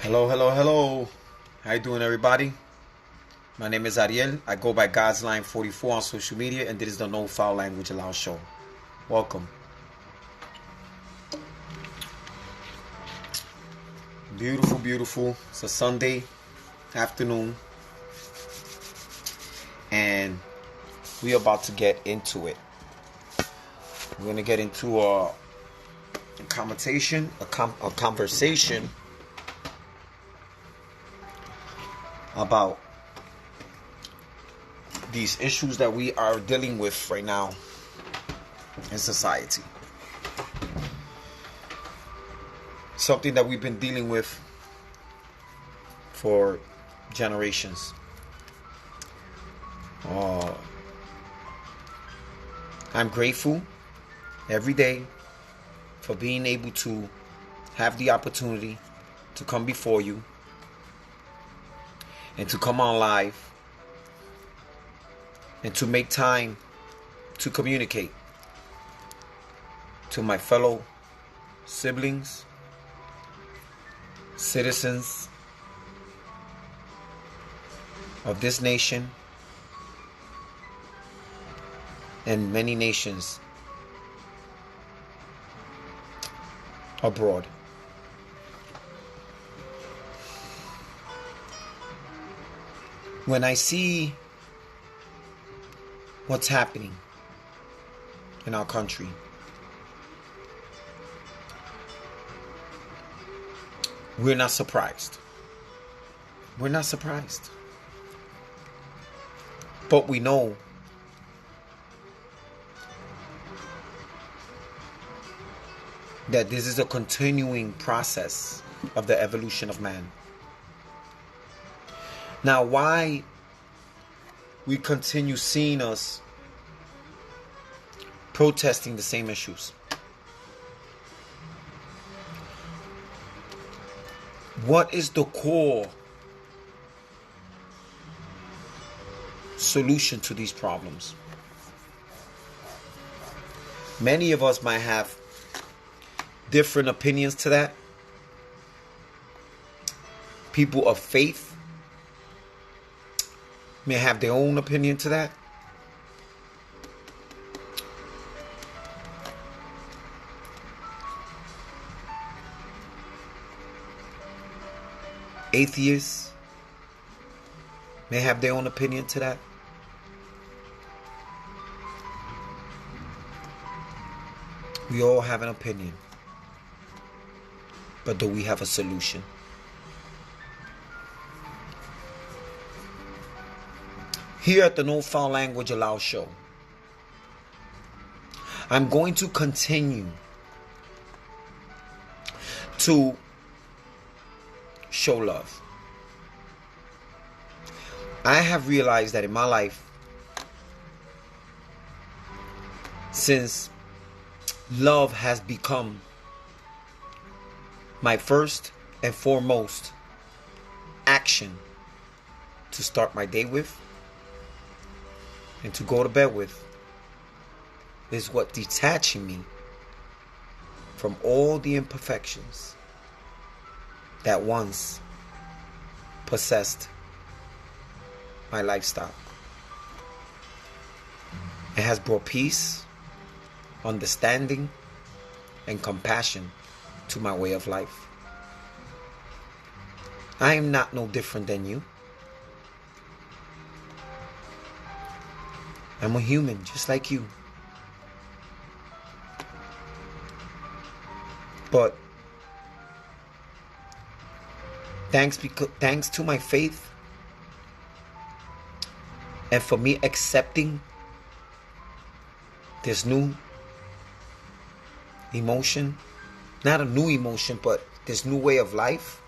Hello, hello, hello. How you doing, everybody? My name is Ariel. I go by God's Line 44 on social media, and this is the No Foul Language Allowed show. Welcome. Beautiful, beautiful. It's a Sunday afternoon, and we're about to get into it. We're gonna get into a conversation about these issues that we are dealing with right now in society. Something that we've been dealing with for generations. I'm grateful every day for being able to have the opportunity to come before you and to come on live and to make time to communicate to my fellow siblings, citizens of this nation and many nations abroad. When I see what's happening in our country, we're not surprised. We're not surprised. But we know that this is a continuing process of the evolution of man. Now, why we continue seeing us protesting the same issues? What is the core solution to these problems? Many of us might have different opinions to that. People of faith may have their own opinion to that. Atheists may have their own opinion to that. We all have an opinion. But do we have a solution? Here at the No Foul Language Allowed show, I'm going to continue to show love. I have realized that in my life, since love has become my first and foremost action to start my day with and to go to bed with, is what detaching me from all the imperfections that once possessed my lifestyle. It has brought peace, understanding, and compassion to my way of life. I am not no different than you. I'm a human just like you. But thanks to my faith and for me accepting this new emotion, not a new emotion, but this new way of life,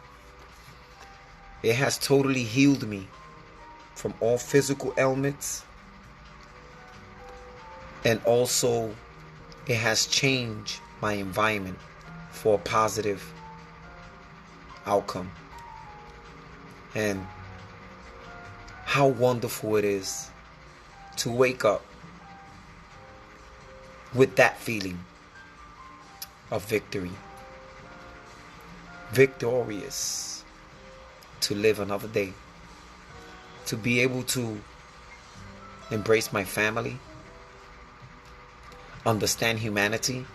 it has totally healed me from all physical ailments. And also, it has changed my environment for a positive outcome. And how wonderful it is to wake up with that feeling of victory. Victorious. to live another day, to be able to embrace my family, understand humanity,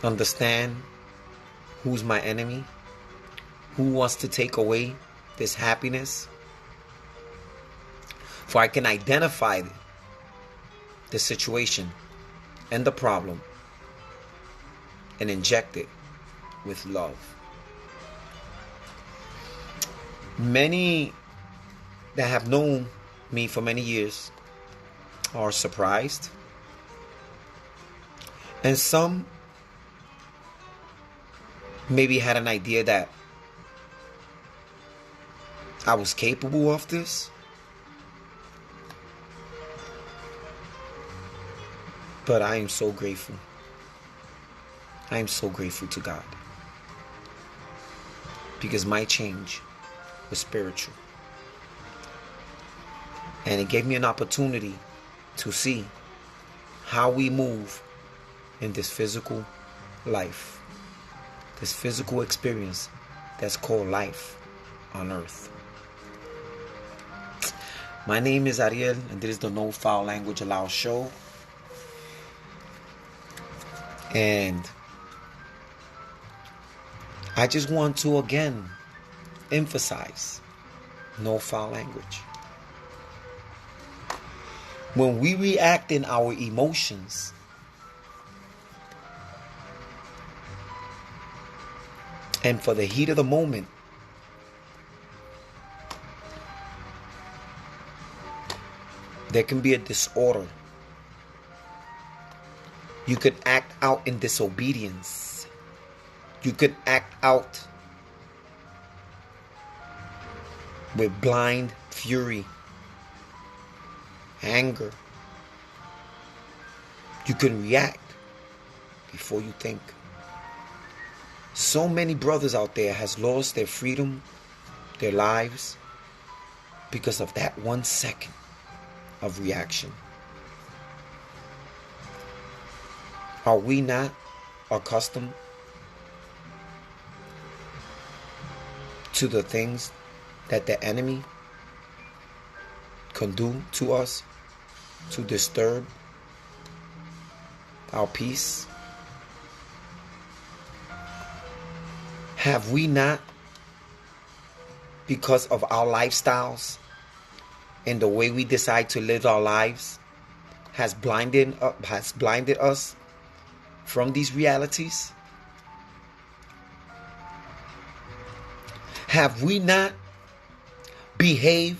understand who's my enemy, who wants to take away this happiness, for I can identify the situation and the problem and inject it with love. Many that have known me for many years are surprised, and some maybe had an idea that I was capable of this. But I am so grateful. I am so grateful to God, because my change was spiritual, and it gave me an opportunity to see how we move in this physical life, this physical experience that's called life on earth. My name is Ariel, and this is the No Foul Language Allowed show. And I just want to again emphasize no foul language. When we react in our emotions, and for the heat of the moment, there can be a disorder. You could act out in disobedience. You could act out with blind fury, anger. You can react before you think. So many brothers out there has lost their freedom, their lives, because of that 1 second of reaction. Are we not accustomed to the things that the enemy can do to us to disturb our peace? Have we not, because of our lifestyles and the way we decide to live our lives, has blinded us from these realities? Have we not behaved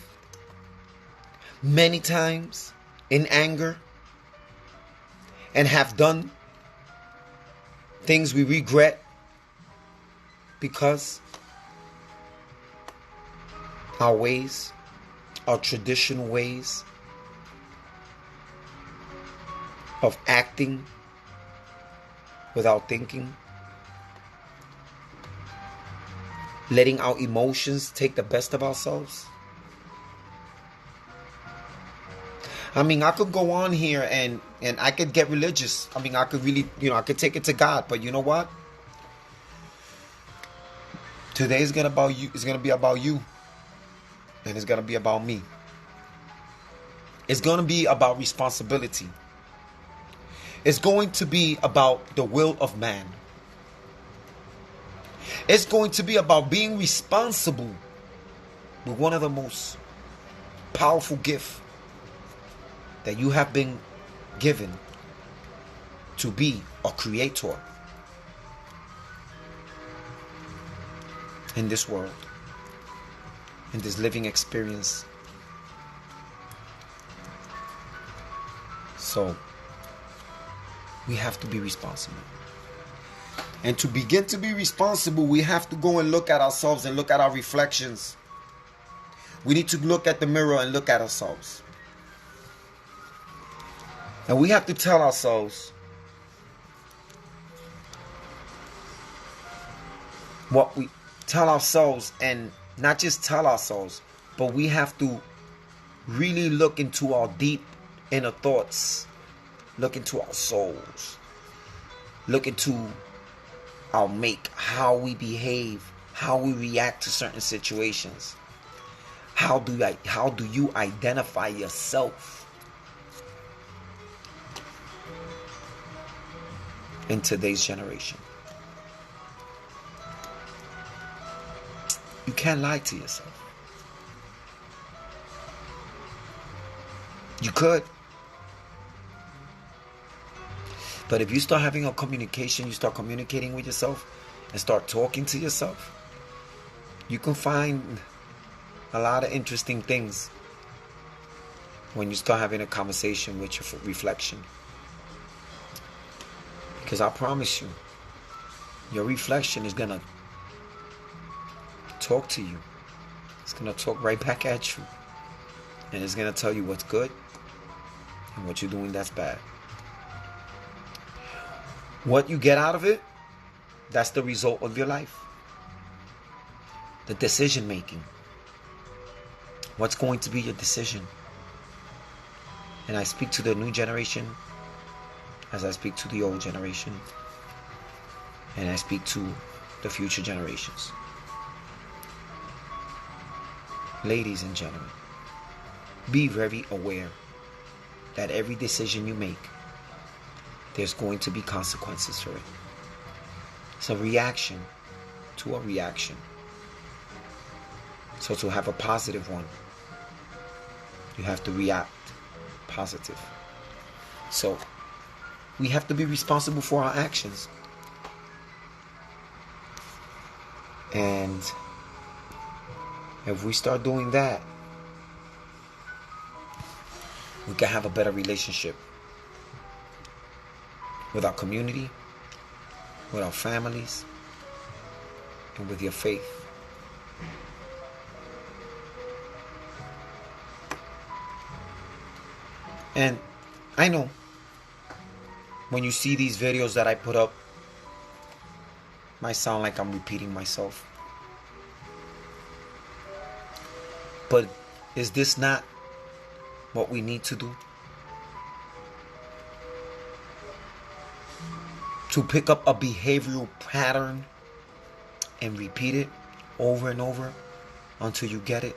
many times in anger and have done things we regret because our ways, our traditional ways of acting without thinking, letting our emotions take the best of ourselves? I mean, I could go on here and I could get religious. I mean, I could really, I could take it to God. But you know what? Today is gonna about you. It's gonna be about you, and it's gonna be about me. It's gonna be about responsibility. It's going to be about the will of man. It's going to be about being responsible with one of the most powerful gifts that you have been given, to be a creator in this world, in this living experience. So we have to be responsible. And to begin to be responsible, we have to go and look at ourselves and look at our reflections. We need to look at the mirror and look at ourselves. And we have to tell ourselves what we tell ourselves, and not just tell ourselves, but we have to really look into our deep inner thoughts, look into our souls, look into our make, how we behave how we react to certain situations. How do you identify yourself in today's generation? You can't lie to yourself. You could. But if you start having a communication, you start communicating with yourself and start talking to yourself, you can find a lot of interesting things when you start having a conversation with your reflection. Because I promise you, your reflection is going to talk to you. It's going to talk right back at you. And it's going to tell you what's good and what you're doing that's bad. What you get out of it, that's the result of your life. The decision making. What's going to be your decision? And I speak to the new generation as I speak to the old generation. And I speak to the future generations. Ladies and gentlemen, be very aware that every decision you make, there's going to be consequences for it. It's a reaction to a reaction. So to have a positive one, you have to react positive. So we have to be responsible for our actions. And if we start doing that, we can have a better relationship with our community, with our families, and with your faith. And I know when you see these videos that I put up, might sound like I'm repeating myself. But is this not what we need to do? To pick up a behavioral pattern and repeat it over and over until you get it?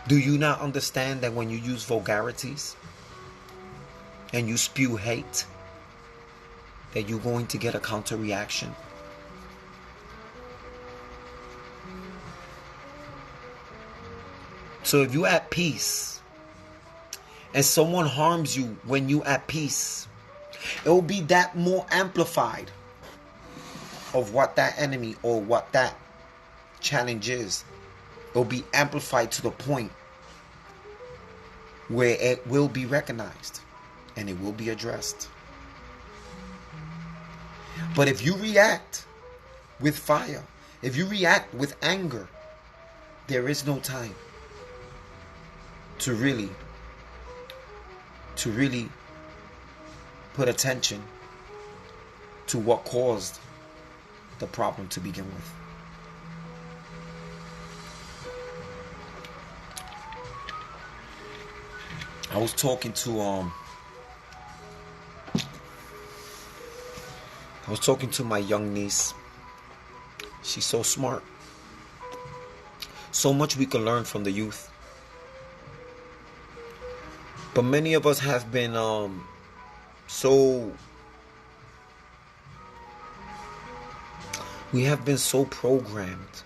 Do you not understand that when you use vulgarities and you spew hate, that you're going to get a counter reaction? So if you're at peace and someone harms you when you're at peace, it will be that more amplified of what that enemy or what that challenge is. It will be amplified to the point where it will be recognized and it will be addressed. But if you react with fire, if you react with anger, there is no time to really put attention to what caused the problem to begin with. I was talking to my young niece. She's so smart. So much we can learn from the youth. But many of us have been we have been so programmed.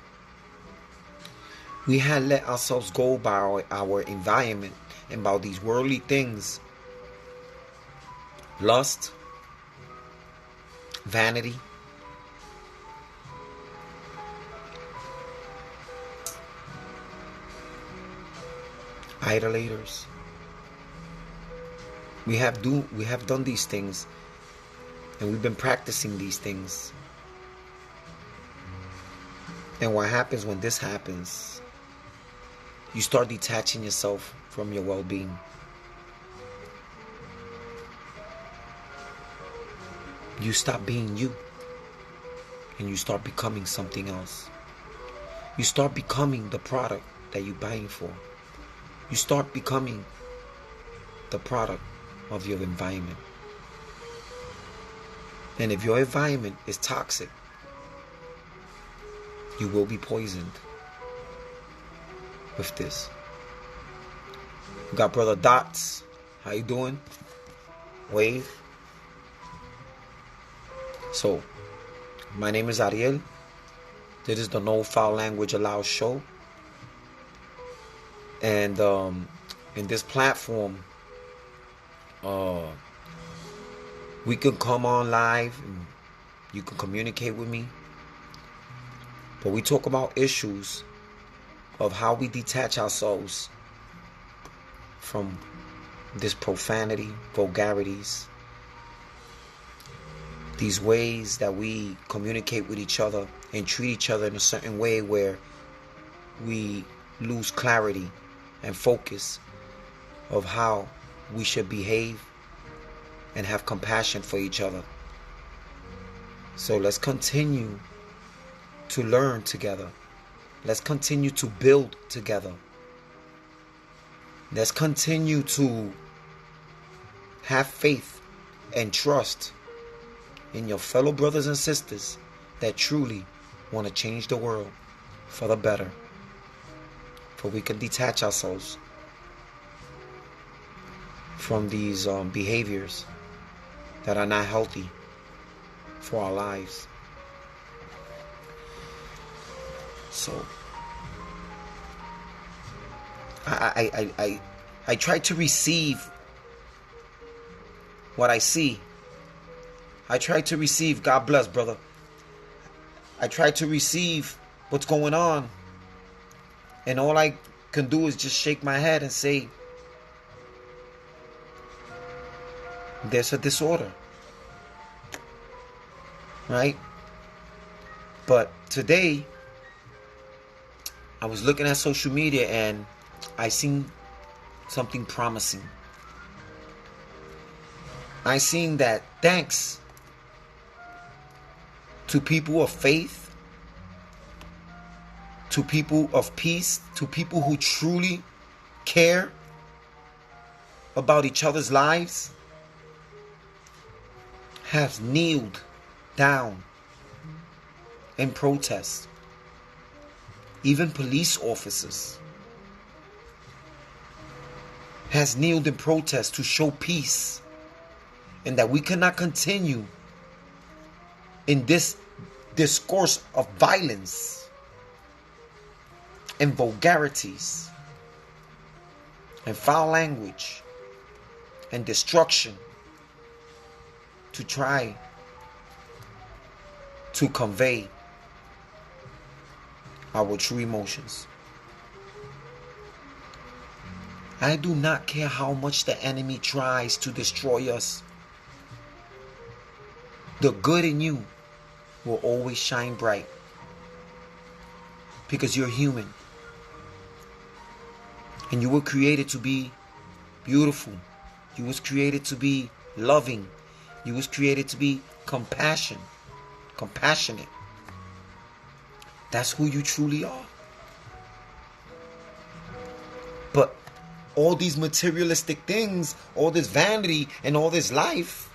We had let ourselves go by our environment and by these worldly things. Lust, vanity, idolaters. We have done these things, and we've been practicing these things. And what happens when this happens? You start detaching yourself from your well-being. You stop being you, and you start becoming something else. You start becoming the product that you're buying for. You start becoming the product of your environment. And if your environment is toxic, You will be poisoned with this. We got Brother Dots. How you doing? Wave. So, my name is Ariel. This is the No Foul Language Allowed show. And in this platform, we can come on live and you can communicate with me. But we talk about issues of how we detach ourselves from this profanity, vulgarities, these ways that we communicate with each other and treat each other in a certain way where we lose clarity and focus of how we should behave and have compassion for each other. So let's continue to learn together. Let's continue to build together. Let's continue to have faith and trust in your fellow brothers and sisters that truly want to change the world for the better. For we can detach ourselves from these behaviors that are not healthy for our lives. So I try to receive what I see. I try to receive, God bless, brother. I try to receive what's going on. And all I can do is just shake my head and say, there's a disorder. Right? But today, I was looking at social media and I seen something promising. I seen that thanks to people of faith, to people of peace, to people who truly care about each other's lives, have kneeled down in protest. Even police officers has kneeled in protest to show peace and that we cannot continue in this discourse of violence and vulgarities and foul language and destruction to try to convey our true emotions. I do not care how much the enemy tries to destroy us. The good in you will always shine bright because you're human and you were created to be beautiful. You was created to be loving. You was created to be compassionate. That's who you truly are. But all these materialistic things, all this vanity and all this life,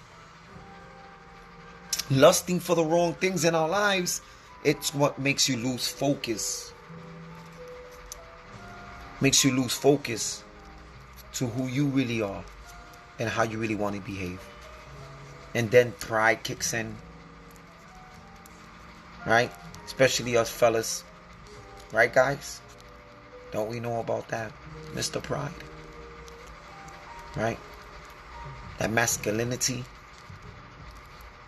lusting for the wrong things in our lives, it's what makes you lose focus. Makes you lose focus to who you really are and how you really want to behave. And then pride kicks in. Right? Especially us fellas. Right, guys? Don't we know about that? Mr. Pride. Right? That masculinity.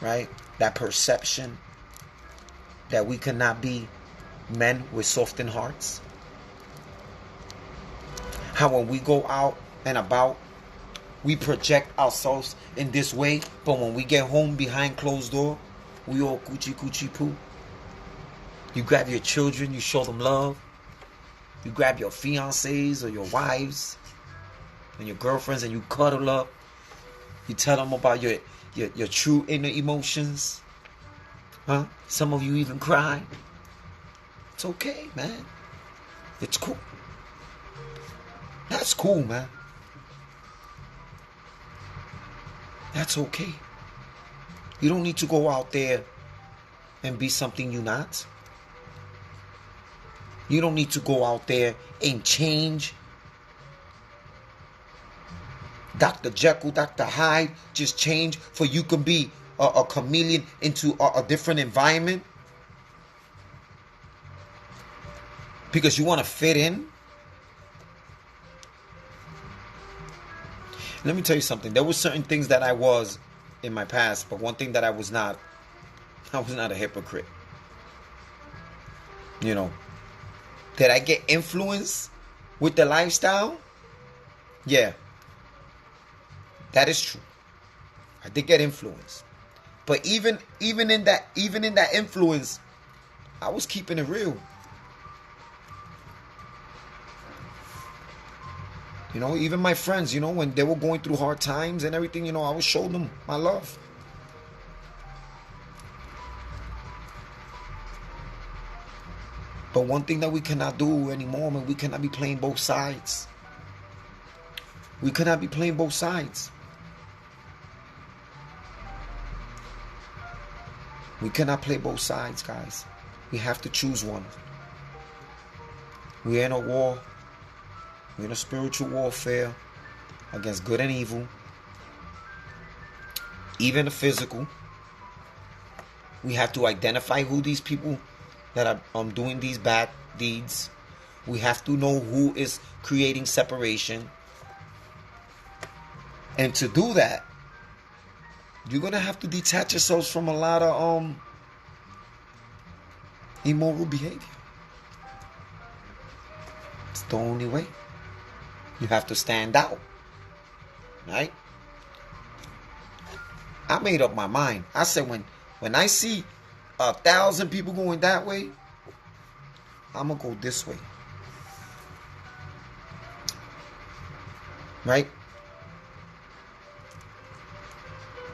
Right? That perception that we cannot be men with softened hearts. How when we go out and about, we project ourselves in this way, but when we get home behind closed door, we all coochie poo. You grab your children, you show them love. You grab your fiancés or your wives and your girlfriends and you cuddle up. You tell them about your true inner emotions. Huh? Some of you even cry. It's okay, man. It's cool. That's cool, man. That's okay. You don't need to go out there and be something you're not. You don't need to go out there and change Dr. Jekyll, Dr. Hyde. Just change for you can be a chameleon into a different environment. Because you want to fit in. Let me tell you something. There were certain things that I was in my past, but one thing that I was not a hypocrite. You know, did I get influence with the lifestyle? Yeah, that is true. I did get influence, but even in that influence, I was keeping it real. You know, even my friends, you know, when they were going through hard times and everything, you know, I would show them my love. But one thing that we cannot do anymore, man, we cannot be playing both sides. We cannot be playing both sides. We cannot play both sides, guys. We have to choose one. We're in a war. We're in a spiritual warfare against good and evil. Even the physical. We have to identify who these people that are doing these bad deeds. We have to know who is creating separation. And to do that, you're going to have to detach yourselves from a lot of immoral behavior. It's the only way. You have to stand out. Right? I made up my mind. I said when I see 1,000 people going that way, I'm going to go this way. Right?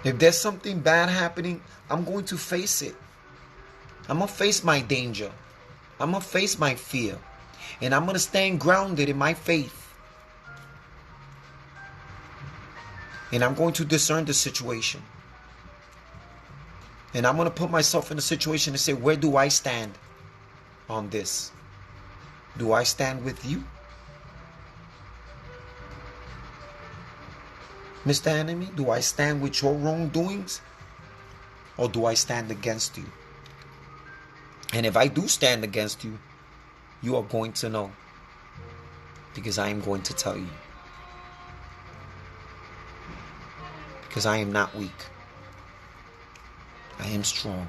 If there's something bad happening, I'm going to face it. I'm going to face my danger. I'm going to face my fear. And I'm going to stand grounded in my faith. And I'm going to discern the situation. And I'm going to put myself in a situation and say, where do I stand on this? Do I stand with you, Mr. Enemy? Do I stand with your wrongdoings? Or do I stand against you? And if I do stand against you, you are going to know. Because I am going to tell you. Because I am not weak. I am strong.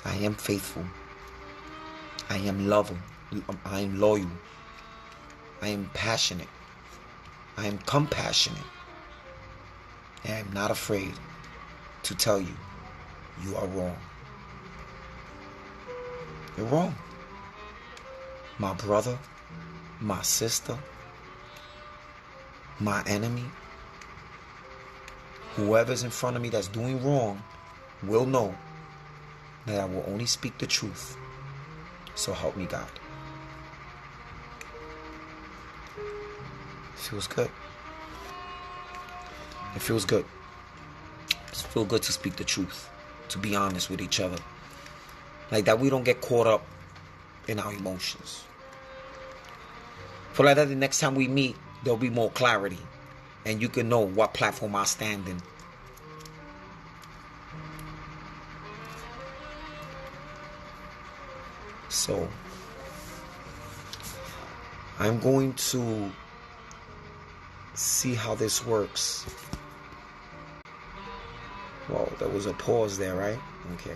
I am faithful. I am loving. I am loyal. I am passionate. I am compassionate. And I am not afraid to tell you, you are wrong. You're wrong. My brother, my sister, my enemy, whoever's in front of me that's doing wrong will know that I will only speak the truth. So help me God. It feels good. It feels good. It feels good to speak the truth. To be honest with each other. Like that we don't get caught up in our emotions. For like that the next time we meet, there'll be more clarity. And you can know what platform I stand in. So, I'm going to see how this works. Whoa, there was a pause there, right? Okay.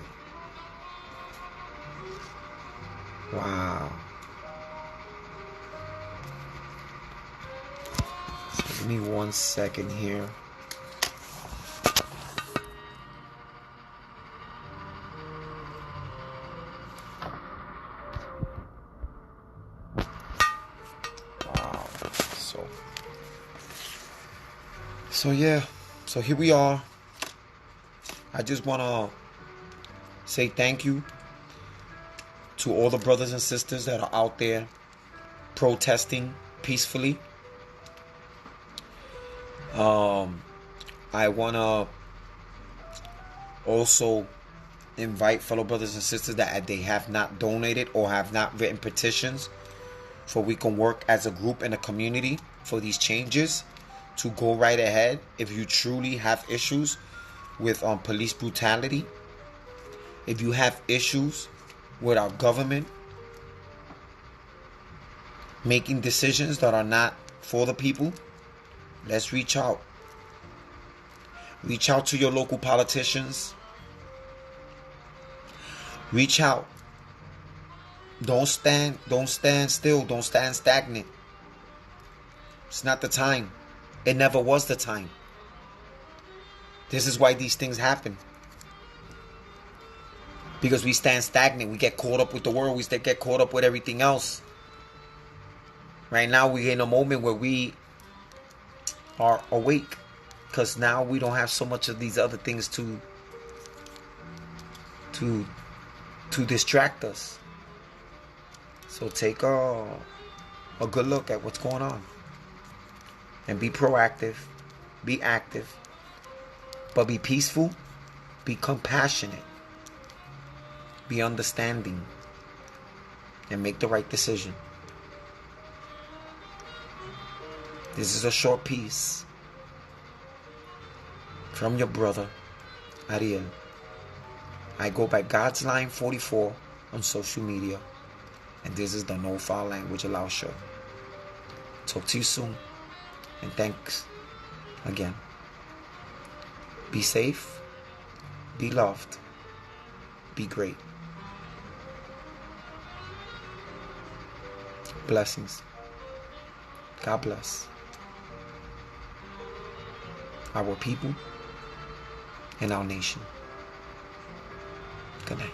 Wow. So give me 1 second here. Wow. So yeah. So here we are. I just want to say thank you to all the brothers and sisters that are out there protesting peacefully. I want to also invite fellow brothers and sisters that they have not donated or have not written petitions, so we can work as a group in a community for these changes to go right ahead. If you truly have issues with police brutality, if you have issues with our government making decisions that are not for the people, let's reach out. Reach out to your local politicians. Reach out. Don't stand still. Don't stand stagnant. It's not the time. It never was the time. This is why these things happen. Because we stand stagnant. We get caught up with the world. We get caught up with everything else. Right now we're in a moment where we are awake. Because now we don't have so much of these other things to distract us. So take a good look at what's going on. And be proactive. Be active. But be peaceful. Be compassionate. Be understanding. And make the right decision. This is a short piece from your brother, Ariel. I go by God's Line 44 on social media. And this is the No Foul Language Allowed show. Talk to you soon. And thanks again. Be safe. Be loved. Be great. Blessings. God bless our people and our nation. Good night.